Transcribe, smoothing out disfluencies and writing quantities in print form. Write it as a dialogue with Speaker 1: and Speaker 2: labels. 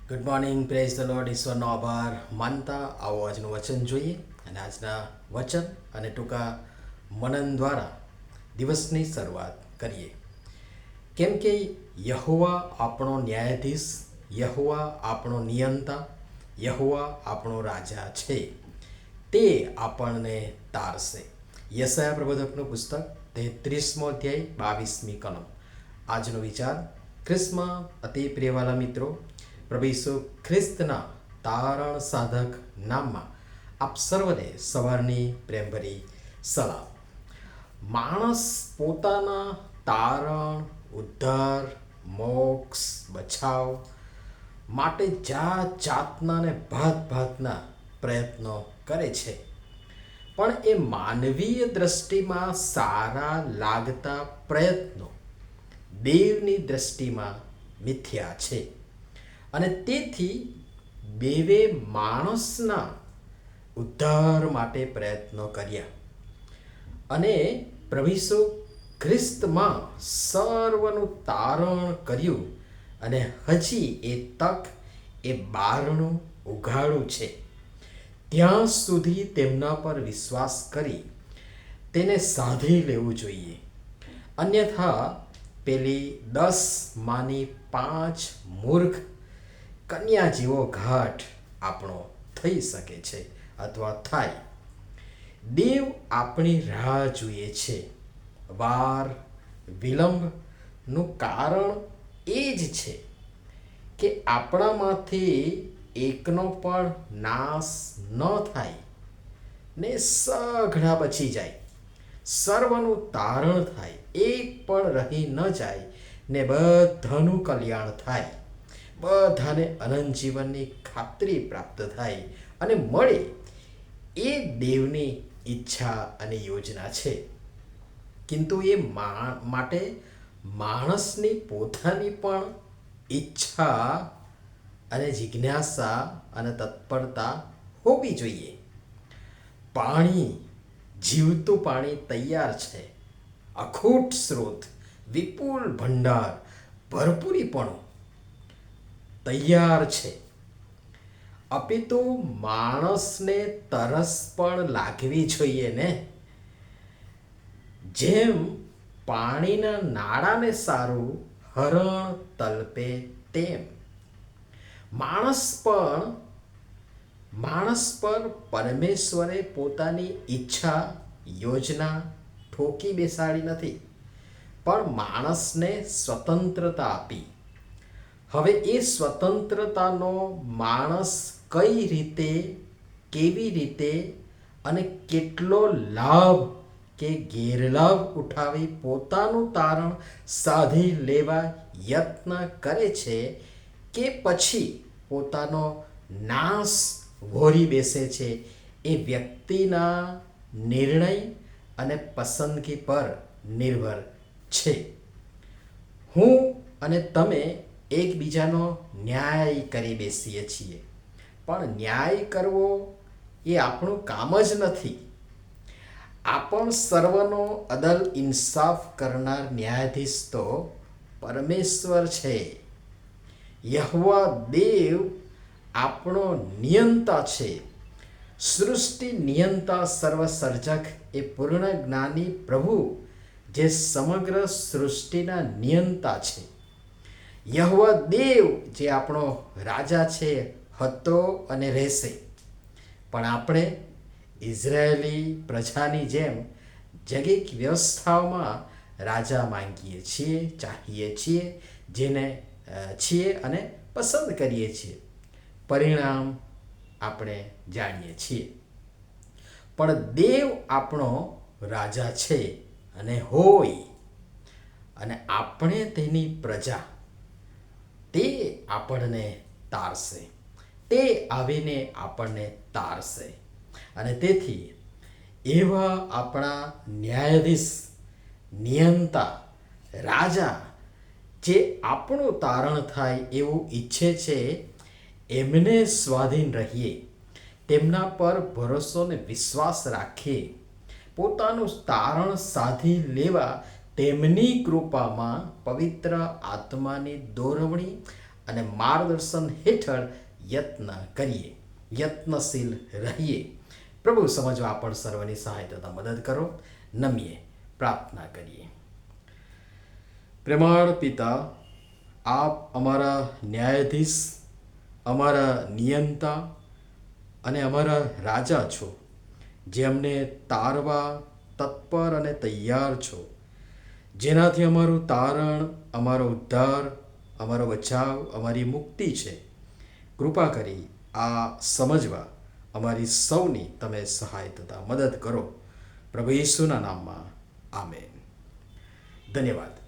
Speaker 1: Good morning, praise the lord. ઈશ્વરનો આભાર માનતા આવો આજનું વચન જોઈએ અને આજના વચન અને ટૂંકા મનન દ્વારા દિવસની શરૂઆત કરીએ. કેમ કે યહોવા આપણો ન્યાયાધીશ, યહોવા આપણો નિયંતા, યહોવા આપણો રાજા છે. તે આપણને તારશે. યશાયા પ્રબોધકનું પુસ્તક 33મો અધ્યાય 22મી કલમ. આજનો વિચાર. ખ્રિસ્તમાં અતિ પ્રિયવાલા મિત્રો, પ્રભુ ઈસુ ખ્રિસ્તના તારણ સાધક નામમાં આપ સર્વને સવારની પ્રેમભરી સલામ. માણસ પોતાના તારણ, ઉદ્ધાર, મોક્ષ, બચાવ માટે જાત જાતના ને ભાત ભાતના પ્રયત્નો કરે છે, પણ એ માનવીય દ્રષ્ટિમાં સારા લાગતા પ્રયત્નો દેવની દ્રષ્ટિમાં મિથ્યા છે. અને તેથી દેવે માણસના ઉદ્ધાર માટે પ્રયત્નો કર્યા અને પ્રભુ ઈસુ ખ્રિસ્તમાં સર્વનું તારણ કર્યું અને હજી એ તક, એ બારણું ઉઘાડું છે. ત્યાં સુધી તેમના પર વિશ્વાસ કરી તેને સાધી લેવું જોઈએ. અન્યથા પેલી 10 મૂર્ખ કન્યા જેવો ઘાટ આપણો થઈ શકે છે અથવા થાય. દેવ આપણી રાહ જોઈએ છે. વાર વિલંબનું કારણ એ જ છે કે આપણામાંથી એકનો પણ નાશ ન થાય ને સઘળા બચી જાય, સર્વનું તારણ થાય, એક પણ રહી ન જાય ને બધાનું કલ્યાણ થાય, બધાને અનંત જીવનની ખાતરી પ્રાપ્ત થાય અને મળે. એ દેવની ઈચ્છા અને યોજના છે. કિંતુ એ માટે માણસની પોતાની પણ ઈચ્છા અને જિજ્ઞાસા અને તત્પરતા હોવી જોઈએ. પાણી, જીવતું પાણી તૈયાર છે. અખૂટ સ્ત્રોત, વિપુલ ભંડાર, ભરપૂરીપણું તૈયાર છે. અપિતુ માણસને તરસ પણ લાગવી જોઈએ ને. જેમ પાણીના નાળાને સારું હરણ તલપે તેમ માણસ પર પરમેશ્વરે પોતાની ઈચ્છા, યોજના ઠોકી બેસાડી નથી, પણ માણસને સ્વતંત્રતા આપી. હવે એ સ્વતંત્રતાનો માણસ કઈ રીતે, કેવી રીતે અને કેટલો લાભ કે ગેરલાભ ઉઠાવી પોતાનું તારણ સાધી લેવા યત્ન કરે છે કે પછી પોતાનો નાશ વહોરી બેસે છે, એ વ્યક્તિના નિર્ણય અને પસંદગી પર નિર્ભર છે. હું અને તમે એકબીજાનો ન્યાય કરી બેસીએ છીએ, પણ ન્યાય કરવો એ આપણું કામ જ નથી. આપણ સર્વનો અદલ ઇન્સાફ કરનાર ન્યાયાધીશ તો પરમેશ્વર છે. યહોવા દેવ આપણો નિયંતા છે. સૃષ્ટિ નિયંતા, સર્વસર્જક, એ પૂર્ણ જ્ઞાની પ્રભુ જે સમગ્ર સૃષ્ટિના નિયંતા છે. યહોવા દેવ જે આપણો રાજા છે, હતો અને રહેશે. પણ આપણે ઇઝરાયેલી પ્રજાની જેમ જૈવિક વ્યવસ્થાઓમાં રાજા માંગીએ છીએ, ચાહીએ છીએ, જેને છીએ અને પસંદ કરીએ છીએ. પરિણામ આપણે જાણીએ છીએ. પણ દેવ આપણો રાજા છે અને હોય, અને આપણે તેની પ્રજા. તે આપણને તારશે, તે આવીને આપણને તારશે. અને તેથી એવા આપણા ન્યાયાધીશ, નિયંતા, રાજા જે આપણું તારણ થાય એવું ઈચ્છે છે, એમને સ્વાધીન રહીએ, તેમના પર ભરોસો ને વિશ્વાસ રાખીએ, પોતાનું તારણ સાધી લેવા તેમની કૃપામાં પવિત્ર આત્માની દોરવણી અને માર્ગદર્શન હેઠળ યત્ન કરીએ, યત્નશીલ રહીએ. પ્રભુ સમજવા આપણ સર્વની સહાયતા તથા મદદ કરો. નમીએ પ્રાર્થના કરીએ. પ્રેમાળ પિતા, આપ અમારા ન્યાયાધીશ, અમારા નિયંતા અને અમારા રાજા છો, જે અમને તારવા તત્પર અને તૈયાર છો, જેનાથી અમારું તારણ, અમારો ઉદ્ધાર, અમારો બચાવ, અમારી મુક્તિ છે. કૃપા કરી આ સમજવા અમારી સૌની તમે સહાય તથા મદદ કરો. પ્રભુ ઈસુના નામમાં આમેન. ધન્યવાદ.